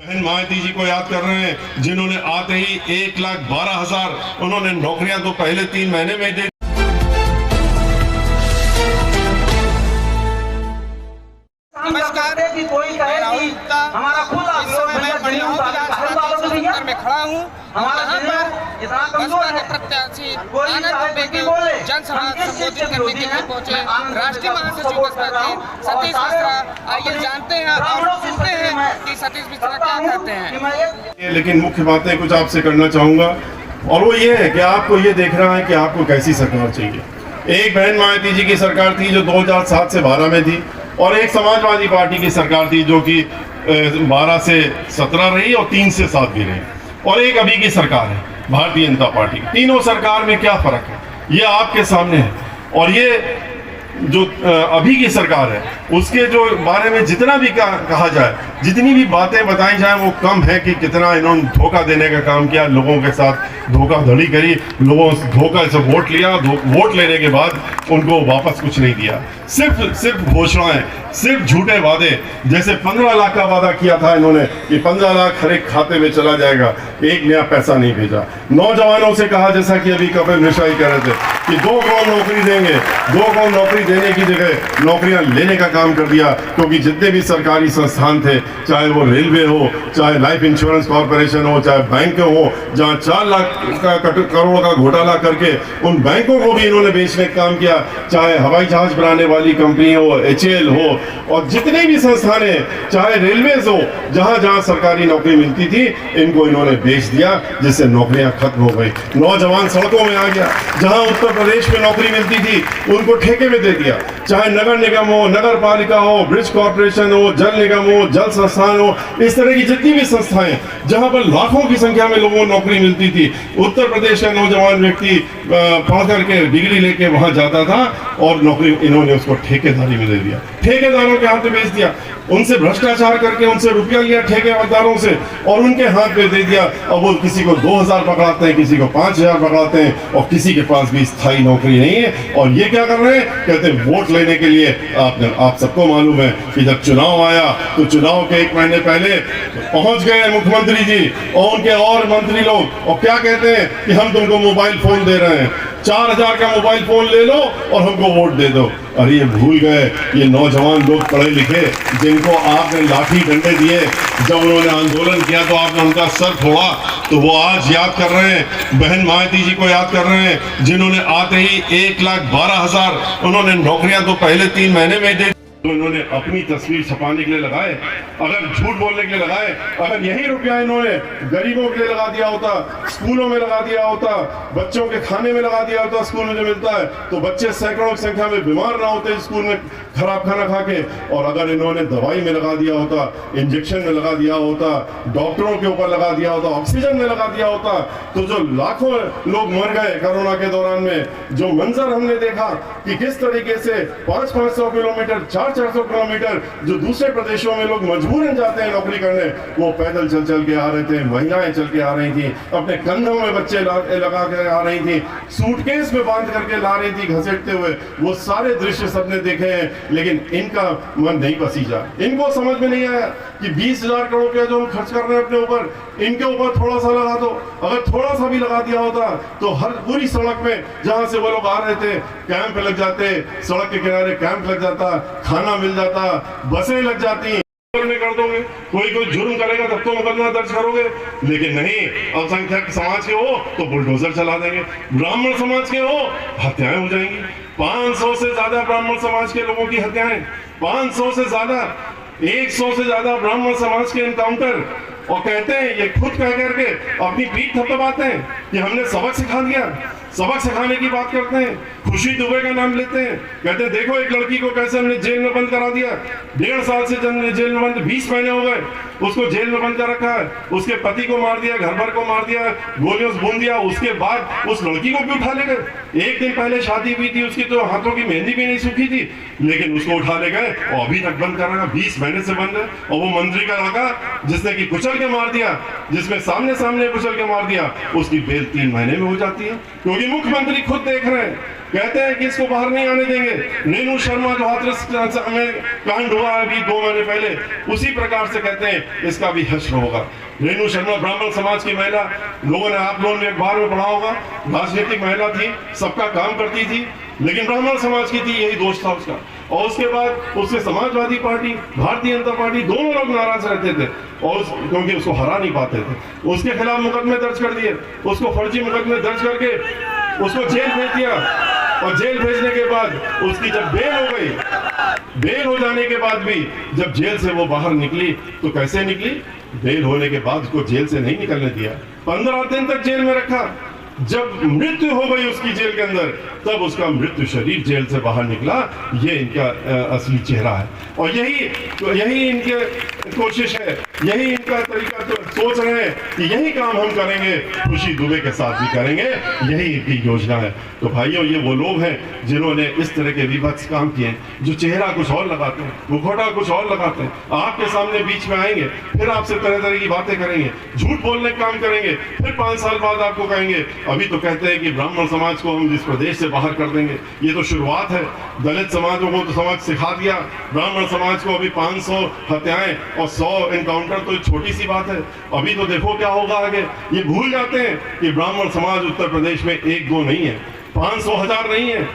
बहन मायावती जी को याद कर रहे हैं, जिन्होंने आते ही 1,12,000 उन्होंने नौकरियां तो पहले 3 महीने में दे। नमस्कार, मैं राहुल गुप्ता इस समय मैं परिवहन विधानसभा में खड़ा हूँ। यहाँ पर बसपा के प्रत्याशी आनंद दुबे की जनसभा संबोधित करने के लिए पहुंचे राष्ट्रीय महासचिव बसपा के सतीश मिश्रा। आइए जानते हैं और सुनते हैं कि सतीश मिश्रा क्या कहते हैं। लेकिन मुख्य बातें कुछ आपसे करना चाहूंगा, और वो ये है कि आपको ये देखना है कि आपको कैसी सरकार चाहिए। एक बहन मायावती जी की सरकार थी जो 2007 से 12 में थी, और एक समाजवादी पार्टी की सरकार थी जो कि 12 से 17 रही और 3 से 7 भी रही, और एक अभी की सरकार है भारतीय जनता पार्टी। तीनों सरकार में क्या फर्क है ये आपके सामने है। और ये जो अभी की सरकार है उसके जो बारे में जितना भी कहा जाए, जितनी भी बातें बताई जाए, वो कम है कि कितना इन्होंने धोखा देने का काम किया, लोगों के साथ धोखाधड़ी करी, लोगों से धोखा से वोट लिया, वोट लेने के बाद उनको वापस कुछ नहीं दिया, सिर्फ घोषणाएं, सिर्फ झूठे वादे। जैसे 15 लाख का वादा किया था इन्होंने कि 15 लाख हर एक खाते में चला जाएगा, एक नया पैसा नहीं भेजा। नौजवानों से कहा, जैसा कि अभी कपिल मिश्रा ही कह रहे थे कि 2 करोड़ नौकरी देंगे, 2 करोड़ नौकरी देने की जगह नौकरियां लेने का काम कर दिया। क्योंकि जितने भी सरकारी संस्थान थे, चाहे वो रेलवे हो, चाहे लाइफ इंश्योरेंस कॉर्पोरेशन हो, चाहे बैंक हो, जहां 4 लाख करोड़ का घोटाला करके उन बैंकों को भी इन्होंने बेचने का काम किया, चाहे हवाई जहाज बनाने वाली कंपनी हो, HAL हो, और जितने भी संस्थान हैं, चाहे रेलवेज हो, जहां जहां सरकारी नौकरी मिलती थी इनको इन्होंने बेच दिया, जिससे नौकरियां खत्म हो गई। नौजवान सड़कों में आ गया। जहां उत्तर प्रदेश में नौकरी मिलती थी उनको ठेके में दे दिया, चाहे नगर निगम हो, नगर पालिका हो, ब्रिज कॉर्पोरेशन हो, जल निगम हो, जल संस्थान हो, इस तरह की जितनी भी संस्थाएं जहां पर लाखों की संख्या में लोगों को नौकरी मिलती थी, उत्तर प्रदेश का नौजवान व्यक्ति पढ़ करके डिग्री लेके वहां जाता था और नौकरी इन्होंने उसको ठेकेदारी में दे दिया, ठेकेदारों के हाथ में बेच दिया, उनसे भ्रष्टाचार करके उनसे रुपया लिया ठेकेदारों से और उनके हाथ में दे दिया। अब वो किसी को 2,000 पकड़ाते हैं, किसी को 5,000 पकड़ाते हैं, और किसी के पास भी स्थायी नौकरी नहीं है। और ये क्या कर रहे हैं, कहते हैं वोट लेने के लिए। आप सबको मालूम है कि जब चुनाव आया तो चुनाव के 1 महीने पहले पहुंच गए मुख्यमंत्री जी और उनके और मंत्री लोग, और क्या कहते हैं कि हम तुमको मोबाइल फोन दे रहे हैं, 4,000 का मोबाइल फोन ले लो और हमको वोट दे दो। अरे ये भूल गए, ये नौजवान लोग पढ़े लिखे जिनको आपने लाठी डंडे दिए, जब उन्होंने आंदोलन किया तो आपने उनका सर फोड़ा, तो वो आज याद कर रहे हैं, बहन मायावती जी को याद कर रहे हैं, जिन्होंने आते ही 1,12,000 उन्होंने नौकरियां तो पहले 3 महीने में दे, तो इन्होंने अपनी तस्वीर छपाने के लिए लगाए, अगर झूठ बोलने के लिए लगाए। अगर यही रुपया इन्होंने गरीबों के लिए लगा दिया होता, स्कूलों में लगा दिया होता, बच्चों के खाने में लगा दिया होता, स्कूल में जो मिलता है, तो बच्चे सैकड़ों की संख्या में बीमार ना होते स्कूल में खराब खाना खा के। और अगर इन्होंने दवाई में लगा दिया होता, इंजेक्शन में लगा दिया होता, डॉक्टरों के ऊपर लगा दिया होता, ऑक्सीजन में लगा दिया होता, तो जो लाखों लोग मर गए कोरोना के दौरान में, जो मंजर हमने देखा कि किस तरीके से 500-500 किलोमीटर, 400-400 किलोमीटर जो दूसरे प्रदेशों में लोग मजबूरन जाते हैं नौकरी करने, वो पैदल चल चल के आ रहे थे, महिलाएं चल के आ रही थी, अपने कंधों में बच्चे लगा के आ रही थी, सूटकेस में बांध करके ला रही थी घसीटते हुए। वो सारे दृश्य सबने देखे हैं, लेकिन इनका मन नहीं पसीजा। इनको समझ में नहीं आया कि 20,000 करोड़ रुपया जो हम खर्च कर रहे हैं अपने ऊपर, इनके ऊपर थोड़ा सा लगा दो। अगर थोड़ा सा भी लगा दिया होता तो हर पूरी सड़क में जहां से वो लोग आ रहे थे कैंप लग जाते, सड़क के किनारे कैंप लग जाता, खाना मिल जाता, बसें लग जाती। कर दोगे, कोई जुर्म करेगा तब तो मुकदमा दर्ज करोगे, लेकिन नहीं, अल्पसंख्यक समाज के हो तो बुलडोजर चला देंगे, ब्राह्मण समाज के हो हत्याएं हो जाएंगी। 500 से ज्यादा ब्राह्मण समाज के लोगों की हत्याएं, 500 से ज्यादा, 100 से ज्यादा ब्राह्मण समाज के एनकाउंटर। और कहते हैं, ये खुद कह करके अपनी पीठ थपथपाते हैं कि हमने सबक सिखा दिया। सबक सिखाने की बात करते हैं, खुशी दुबे का नाम लेते हैं, कहते हैं देखो एक लड़की को कैसे हमने जेल में बंद करा दिया, 1.5 साल से जेल में बंद, 20 महीने हो गए उसको जेल में बंद कर रखा है, उसके पति को मार दिया, घर भर को मार दिया, गोलियों से भून दिया, उसके बाद उस लड़की को भी उठा ले गए। 1 दिन पहले शादी हुई थी उसकी, तो हाथों की मेहंदी भी नहीं सूखी थी, लेकिन उसको उठा ले गए और अभी तक बंद कर रहा है, 20 महीने से बंद है। और वो मंत्री का लड़का जिसने की कुचल के मार दिया, जिसमें सामने कुचल के मार दिया, उसकी बेल 3 महीने में हो जाती है, क्योंकि मुख्यमंत्री खुद देख रहे हैं कहते हैं कि इसको बाहर नहीं आने देंगे। रेणु शर्मा जो हाथरस में कांड हुआ अभी 2 महीने पहले, उसी प्रकार से कहते हैं इसका भी हश्र होगा। रेणु शर्मा ब्राह्मण समाज की महिला, लोगों ने, आप लोगों ने अखबार में पढ़ा होगा, राजनीतिक महिला थी, सबका काम करती थी, लेकिन ब्राह्मण समाज की थी, यही दोष था उसका। और उसके बाद उससे समाजवादी पार्टी, भारतीय जनता पार्टी, दोनों लोग नाराज रहते थे और क्योंकि उसको हरा नहीं पाते थे। उसके खिलाफ मुकदमे दर्ज कर दिए, उसको फर्जी मुकदमे दर्ज करके उसको जेल भेज दिया। और जेल भेजने के बाद उसकी जब बेल हो गई, बेल हो जाने के बाद भी जब जेल से वो बाहर निकली तो कैसे निकली? बेल होने के बाद उसको जेल से नहीं निकलने दिया, 15 दिन तक जेल में रखा। जब मृत्यु हो गई उसकी जेल के अंदर, तब उसका मृत्यु शरीर जेल से बाहर निकला। ये इनका असली चेहरा है और यही इनके कोशिश है, यही इनका तरीका। तो सोच रहे हैं कि यही काम हम करेंगे, खुशी दुबे के साथ भी करेंगे, यही इनकी योजना है। तो भाइयों, ये वो लोग हैं जिन्होंने इस तरह के विभत्स काम किए, जो चेहरा कुछ और लगाते हैं, मुखौटा कुछ और लगाते हैं, आपके सामने बीच में आएंगे, फिर आपसे तरह तरह की बातें करेंगे, झूठ बोलने का काम करेंगे, फिर 5 साल बाद आपको कहेंगे अभी तो कहते हैं कि ब्राह्मण समाज को हम इस प्रदेश से बाहर कर देंगे। ये तो शुरुआत है, दलित समाजों को तो समाज सिखा दिया, ब्राह्मण समाज को अभी 500 हत्याएं और 100 एनकाउंटर तो छोटी सी बात है। अभी तो देखो क्या होगा आगे। ये भूल जाते हैं कि ब्राह्मण समाज उत्तर प्रदेश में 1-2 नहीं है, 500 1000 नहीं है,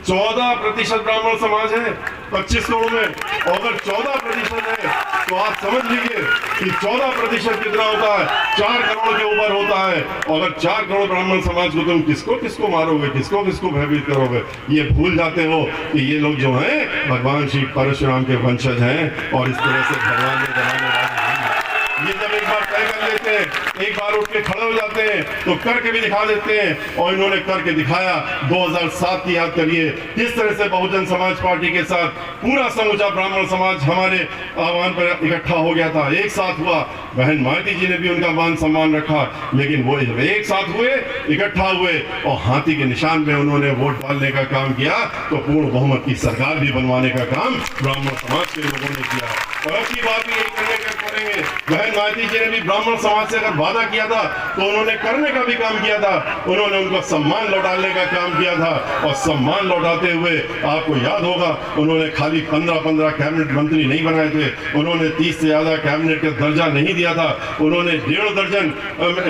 14% ब्राह्मण समाज है 25 करोड़ में। और अगर 14% है तो आप समझ लीजिए कि 14% कितना होता है, 4 करोड़ के ऊपर होता है। और अगर 4 करोड़ ब्राह्मण समाज को तुम किसको किसको मारोगे, किसको किसको भयभीत करोगे? ये भूल जाते हो कि ये लोग जो हैं भगवान श्री परशुराम के वंशज हैं और इस तरह से भगवान ने बनाने वाले हैं। ये जब एक बार तय कर लेते हैं, एक बार उठ के खड़े हो जाते हैं तो करके भी दिखा देते हैं। और इन्होंने करके दिखाया। 2007 की याद करिए, किस तरह से बहुजन समाज पार्टी के साथ पूरा समूचा ब्राह्मण समाज हमारे आह्वान पर इकट्ठा हो गया था, एक साथ हुआ। बहन मायावती जी ने भी उनका मान सम्मान रखा, लेकिन वो जब एक साथ हुए, इकट्ठा हुए और हाथी के निशान में उन्होंने वोट डालने का काम किया, तो पूर्ण बहुमत की सरकार भी बनवाने का काम ब्राह्मण समाज के लोगों ने किया। और अब की बात भी यही करने का करेंगे। बहन मायावती जी ने भी ब्राह्मण समाज से अगर वादा किया था तो उन्होंने करने का भी काम किया था। उन्होंने उनको सम्मान लौटाने का काम किया था और सम्मान लौटाते हुए आपको याद होगा उन्होंने खाली 15 कैबिनेट मंत्री नहीं बनाए थे, उन्होंने 30 से ज्यादा कैबिनेट का दर्जा नहीं दिया था। उन्होंने 1.5 दर्जन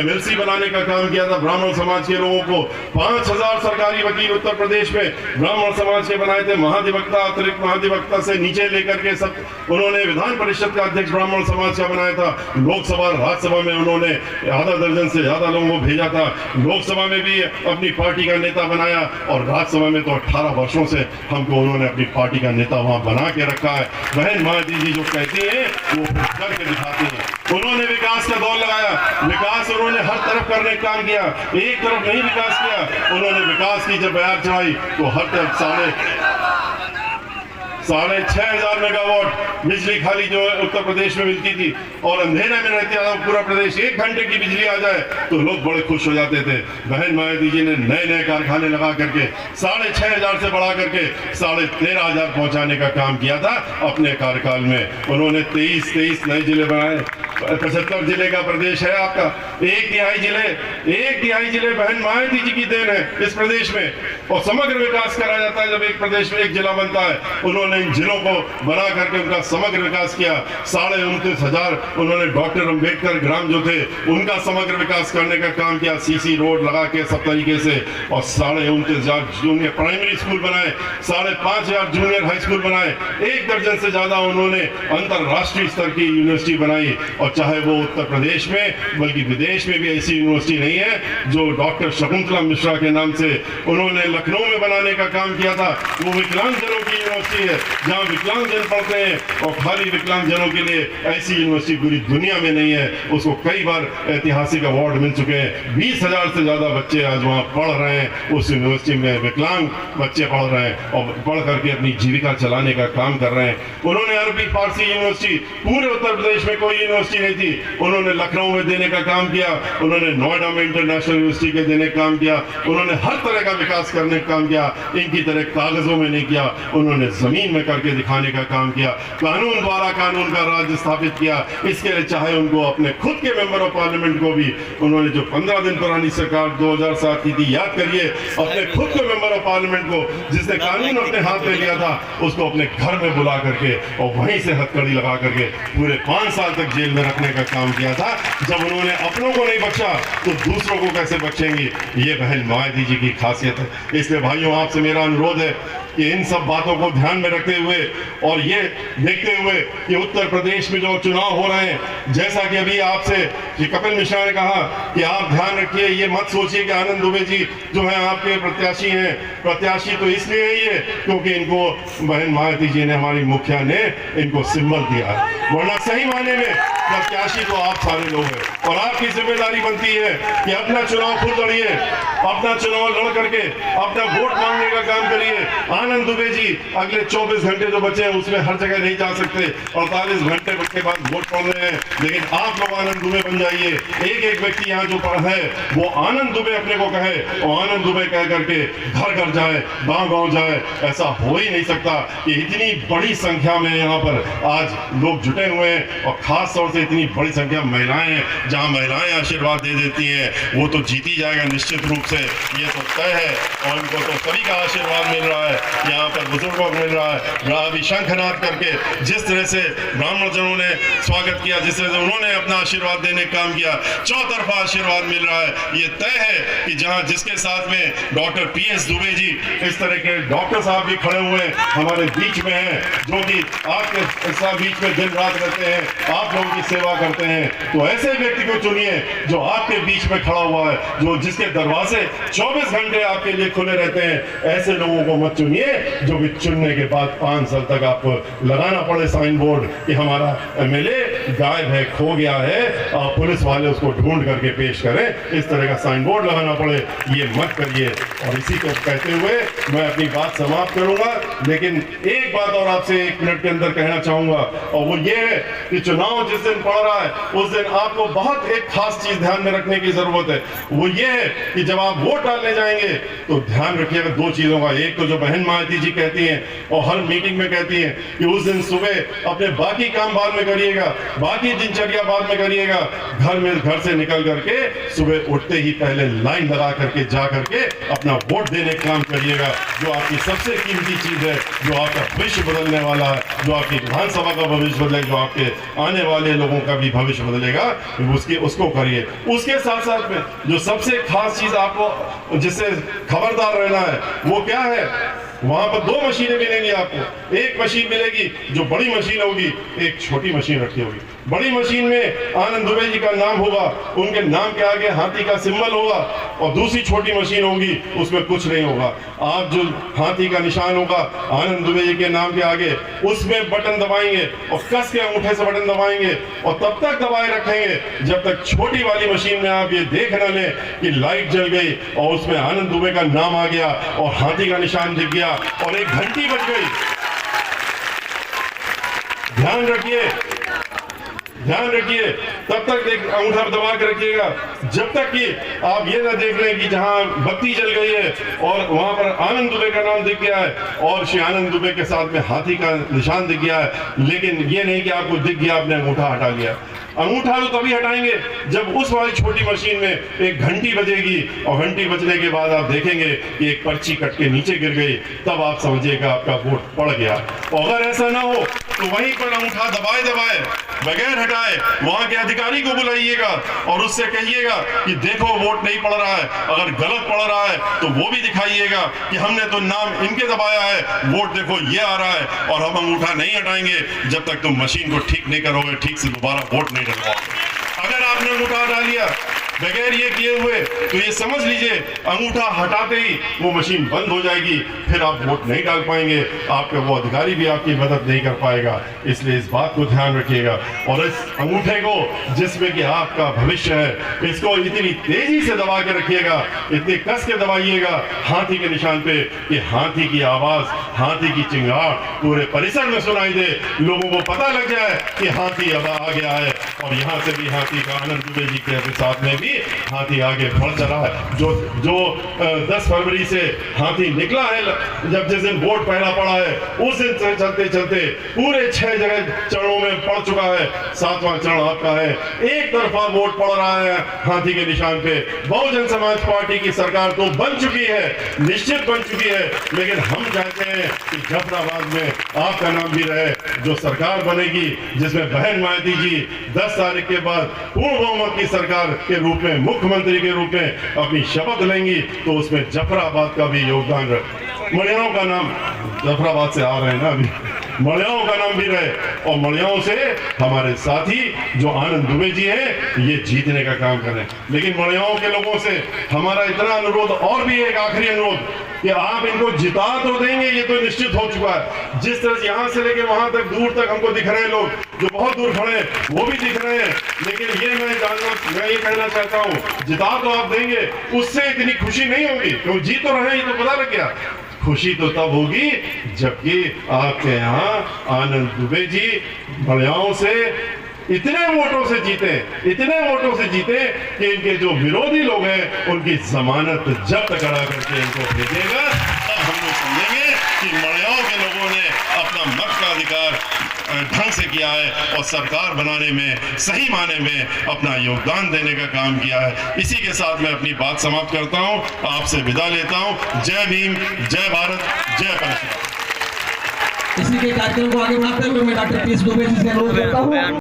MLC बनाने का काम किया था ब्राह्मण समाज के लोगों को। 5000 सरकारी वकील उत्तर प्रदेश में ब्राह्मण समाज के बनाए थे, महाधिवक्ता, अतिरिक्त महाधिवक्ता से नीचे लेकर के सब। उन्होंने विधान परिषद का अध्यक्ष ब्राह्मण समाज का बनाया था। लोकसभा राज्यसभा में उन्होंने आधा दर्जन से ज्यादा लोगों को भेजा था। लोकसभा में भी अपनी पार्टी का नेता बनाया और राज्यसभा में तो 18 वर्षों से हमको उन्होंने अपनी पार्टी का नेता वहां बना के रखा है। बहन मायावती जी जो कहती हैं वो करके दिखाती हैं। उन्होंने विकास का दौर लगाया, विकास उन्होंने हर तरफ करने का काम किया, एक तरफ नहीं विकास किया। उन्होंने विकास की जब बयार चढ़ाई तो हर तरफ 6,500 मेगावाट बिजली खाली जो है उत्तर प्रदेश में मिलती थी। और अंधेरे में रहते था पूरा प्रदेश, 1 घंटे की बिजली आ जाए तो लोग बड़े खुश हो जाते थे। बहन मायावती जी ने नए नए कारखाने लगा करके 6,500 से बढ़ा करके 13,500 पहुंचाने का काम किया था अपने कार्यकाल में। उन्होंने 23 नए जिले बनाए। 75 जिले का प्रदेश है आपका, 1/3 जिले बहन मायावती जी की देन है इस प्रदेश में। और समग्र विकास करा जाता है जब एक प्रदेश में एक जिला बनता है। उन्होंने इन जिलों को बना करके उनका समग्र विकास किया। 29,500 उन्होंने डॉक्टर अंबेडकर ग्राम जो थे उनका समग्र विकास करने का काम किया, CC रोड लगा के सब तरीके से। और 29,500 जूनियर प्राइमरी स्कूल बनाए, 5,500 जूनियर हाई स्कूल बनाए। 1 दर्जन से ज्यादा उन्होंने अंतरराष्ट्रीय स्तर की यूनिवर्सिटी बनाई। और चाहे वो उत्तर प्रदेश में बल्कि विदेश में भी ऐसी यूनिवर्सिटी नहीं है जो डॉक्टर शकुंतला मिश्रा के नाम से उन्होंने लखनऊ में बनाने का काम किया था। वो विकलांग जनों की यूनिवर्सिटी है जहां विकलांग जन पढ़ते हैं और खाली विकलांग जनों के लिए ऐसी यूनिवर्सिटी पूरी दुनिया में नहीं है। उसको कई बार ऐतिहासिक अवार्ड मिल चुके हैं। 20,000 से ज्यादा बच्चे आज वहां पढ़ रहे हैं। उस यूनिवर्सिटी में विकलांग बच्चे पढ़ रहे हैं और पढ़ करके अपनी जीविका चलाने का काम कर रहे हैं। उन्होंने अरबी फारसी यूनिवर्सिटी, पूरे उत्तर प्रदेश में कोई यूनिवर्सिटी यूनिवर्सिटी नहीं थी, उन्होंने लखनऊ में देने का काम किया, उन्होंने नोएडा में इंटरनेशनल यूनिवर्सिटी के देने का काम किया, उन्होंने हर तरह का विकास करने का काम किया। इनकी तरह कागजों में नहीं किया, उन्होंने जमीन में करके दिखाने का काम किया, कानून द्वारा कानून का राज स्थापित किया। इसके लिए चाहे उनको अपने खुद के मेंबर ऑफ पार्लियामेंट को भी उन्होंने जो 15 दिन पुरानी सरकार 2007 की थी, याद करिए, अपने खुद के मेंबर ऑफ पार्लियामेंट को जिसने कानून अपने हाथ में लिया था उसको अपने घर में बुला करके और वहीं से हथकड़ी लगा करके पूरे 5 साल तक जेल में रखने का काम किया था। जब उन्होंने अपनों को नहीं बख्शा तो दूसरों को कैसे बख्शेंगे? ये बहन मायावती जी की खासियत है। इसलिए भाइयों, आपसे मेरा अनुरोध है कि इन सब बातों को ध्यान में रखते हुए और ये देखते हुए कि उत्तर प्रदेश में जो चुनाव हो रहे हैं, जैसा कि अभी आपसे कि कपिल मिश्रा ने कहा कि आप ध्यान रखिए, ये मत सोचिए कि आनंद दुबे जी जो है आपके प्रत्याशी हैं। प्रत्याशी तो इसलिए ही है क्योंकि इनको बहन मायावती जी ने, हमारी मुखिया ने इनको सिंबल दिया है, वरना सही मायने में प्रत्याशी तो आप सारे लोग हैं। और आपकी जिम्मेदारी बनती है कि अपना चुनाव खुद लड़िए, अपना चुनाव लड़ करके अपना वोट मांगने का काम करिए। आनंद दुबे जी अगले 24 घंटे जो बचे हैं उसमें हर जगह नहीं जा सकते, 48 घंटे के बाद वोट पड़ने हैं, लेकिन आप लोग आनंद दुबे बन जाइए। एक एक व्यक्ति यहाँ जो पड़ा है वो आनंद दुबे अपने को कहे और आनंद दुबे कह करके घर घर जाए, गांव गांव जाए। ऐसा हो ही नहीं सकता कि इतनी बड़ी संख्या में यहाँ पर आज लोग जुटे हुए हैं और खास तौर से इतनी बड़ी संख्या महिलाएं हैं। जहाँ महिलाएं आशीर्वाद दे देती हैं वो तो जीती जाएगा निश्चित रूप से, ये तो तय है। और उनको तो सभी का आशीर्वाद मिल रहा है, यहाँ पर बुजुर्गों को मिल रहा है। अभी शंखनाद करके जिस तरह से ब्राह्मण जनों ने स्वागत किया, जिस तरह से उन्होंने अपना आशीर्वाद देने का काम किया, चौतरफा आशीर्वाद मिल रहा है। ये तय है कि जहाँ जिसके साथ में डॉक्टर PS दुबे जी, इस तरह के डॉक्टर साहब भी खड़े हुए हमारे बीच में हैं, जो कि आपके साथ बीच में दिन रात रहते हैं, आप लोगों की सेवा करते हैं। तो ऐसे व्यक्ति को चुनिए जो आपके बीच में खड़ा हुआ है, जो जिसके दरवाजे 24 घंटे आपके लिए खुले रहते हैं। ऐसे लोगों को मत चुनिए जो कि चुनने के बाद 5 साल तक आपको लगाना पड़े साइन बोर्ड कि हमारा MLA गायब है, खो गया है, पुलिस वाले उसको ढूंढ करके पेश करें, इस तरह का साइन बोर्ड लगाना पड़े। ये मत करिए। और इसी को कहते हुए मैं अपनी बात समाप्त करूंगा, लेकिन एक बात और आपसे 1 मिनट के अंदर कहना चाहूंगा, और वो ये है कि चुनाव जिस दिन पड़ रहा है उस दिन आपको बहुत एक खास चीज ध्यान में रखने की जरूरत है। वो ये है कि जब आप वोट डालने जाएंगे तो ध्यान रखिएगा 2 चीजों का। एक तो जो बहन मायावती जी कहती हैं और हर मीटिंग में कहती हैं कि उस दिन सुबह अपने बाकी काम बाद में करिएगा, बाकी दिनचर्या बाद में करिएगा, घर से निकल करके सुबह उठते ही पहले लाइन लगा करके जा करके अपना वोट देने का काम करिएगा, जो आपकी सबसे कीमती चीज है, जो आपका भविष्य बदलने वाला है, जो आपकी विधानसभा का भविष्य बदलेगा, जो आपके आने वाले लोगों का भी भविष्य बदलेगा, उसको करिए। उसके साथ साथ में जो सबसे खास चीज आपको जिससे खबरदार रहना है वो क्या है, वहां पर 2 मशीनें मिलेंगी आपको। एक मशीन मिलेगी जो बड़ी मशीन होगी, एक छोटी मशीन रखी होगी। बड़ी मशीन में आनंद दुबे जी का नाम होगा, उनके नाम के आगे हाथी का सिंबल होगा, और दूसरी छोटी मशीन होगी उसमें कुछ नहीं होगा। आप जो हाथी का निशान होगा आनंद दुबे जी के नाम के आगे, उसमें बटन दबाएंगे और कस के अंगूठे से बटन दबाएंगे और तब तक दबाए रखेंगे जब तक छोटी वाली मशीन में आप ये देख न लें कि लाइट जल गई और उसमें आनंद दुबे का नाम आ गया और हाथी का निशान दिख गया और एक घंटी बज गई। ध्यान रखिए, तब तक अंगूठा दबा के रखिएगा जब तक कि आप ये ना देख लें कि जहां बत्ती जल गई है और वहां पर आनंद दुबे का नाम दिख गया है और श्री आनंद दुबे के साथ में हाथी का निशान दिख गया है, लेकिन ये नहीं कि आपको दिख गया आपने अंगूठा हटा लिया। अंगूठा तो तभी हटाएंगे जब उस वाली छोटी मशीन में एक घंटी बजेगी और घंटी बजने के बाद आप देखेंगे कि एक पर्ची कट के नीचे गिर गई, तब आप समझिएगा आपका वोट पड़ गया। और अगर ऐसा ना हो तो वहीं पर अंगूठा दबाए बगैर हटाए वहां के अधिकारी को बुलाइएगा और उससे कहिएगा कि देखो वोट नहीं पड़ रहा है, अगर गलत पड़ रहा है तो वो भी दिखाइएगा कि हमने तो नाम इनके दबाया है, वोट देखो ये आ रहा है, और हम अंगूठा नहीं हटाएंगे जब तक तुम मशीन को ठीक नहीं करोगे, ठीक से दोबारा वोट नहीं डलवाओगे। अगर आपने अंगूठा हटा लिया बगैर ये किए हुए तो ये समझ लीजिए अंगूठा हटाते ही वो मशीन बंद हो जाएगी, फिर आप वोट नहीं डाल पाएंगे, आपका वो अधिकारी भी आपकी मदद नहीं कर पाएगा। इसलिए इस बात को ध्यान रखिएगा और इस अंगूठे को जिसमें कि आपका भविष्य है, इसको इतनी तेजी से दबा के रखिएगा, इतनी कस के दबाइएगा हाथी के निशान पे कि हाथी की आवाज, हाथी की चिंगार पूरे परिसर में सुनाई दे, लोगों को पता लग जाए कि हाथी अब आ गया है। और यहाँ से भी हाथी का आनंद दुबे जी के साथ में भी हाथी आगे बढ़ चला है। जो 10 फरवरी से हाथी निकला है, जब जिस दिन वोट पहला पड़ा है उस दिन से चलते चलते पूरे 6 जगह चरणों में पड़ चुका है, 7वां चरण आपका है। एक तरफा वोट पड़ रहा है हाथी के निशान पे। बहुजन समाज पार्टी की सरकार तो बन चुकी है, निश्चित बन चुकी है, लेकिन हम चाहते हैं कि जफराबाद में आपका नाम भी रहे। जो सरकार बनेगी जिसमें बहन मायावती जी 10 तारीख के बाद पूर्ण बहुमत की सरकार के रूप में, मुख्यमंत्री के रूप में अपनी शपथ लेंगी, तो उसमें जफराबाद का भी योगदान रहे। मलियाओं का नाम, जफराबाद से आ रहे हैं ना अभी, मलियाओं का नाम भी रहे और मलियाओं से हमारे साथी जो आनंद दुबे जी हैं ये जीतने का काम करें। लेकिन मलियाओं के लोगों से हमारा इतना अनुरोध और भी एक आखिरी अनुरोध कि आप इनको जिता तो देंगे, ये तो निश्चित हो चुका है। जिस तरह यहाँ से लेके वहां तक दूर तक हमको दिख रहे हैं लोग, जो बहुत दूर खड़े हैं वो भी दिख रहे हैं, लेकिन ये मैं ये कहना चाहता हूँ, जिता तो आप देंगे, उससे इतनी खुशी नहीं होगी क्योंकि जीत तो रहे, ये तो पता लग गया। खुशी तो तब होगी जबकि आपके यहाँ आनंद दुबे जी मलियाओं से इतने वोटों से जीते, इतने वोटों से जीते कि इनके जो विरोधी लोग हैं उनकी जमानत जब्त करा करके इनको भेजेगा। तब हम लोग समझेंगे कि मलियाओं के लोगों ने अपना मत का अधिकार ढंग से किया है और सरकार बनाने में सही माने में अपना योगदान देने का काम किया है। इसी के साथ मैं अपनी बात समाप्त करता हूँ, आपसे विदा लेता हूँ। जय भीम, जय भारत, जय परशुराम। इसी के कार्यक्रम को आगे बढ़ाते हुए मैं डॉक्टर पीएस दुबे जी से अनुरोध करता हूँ।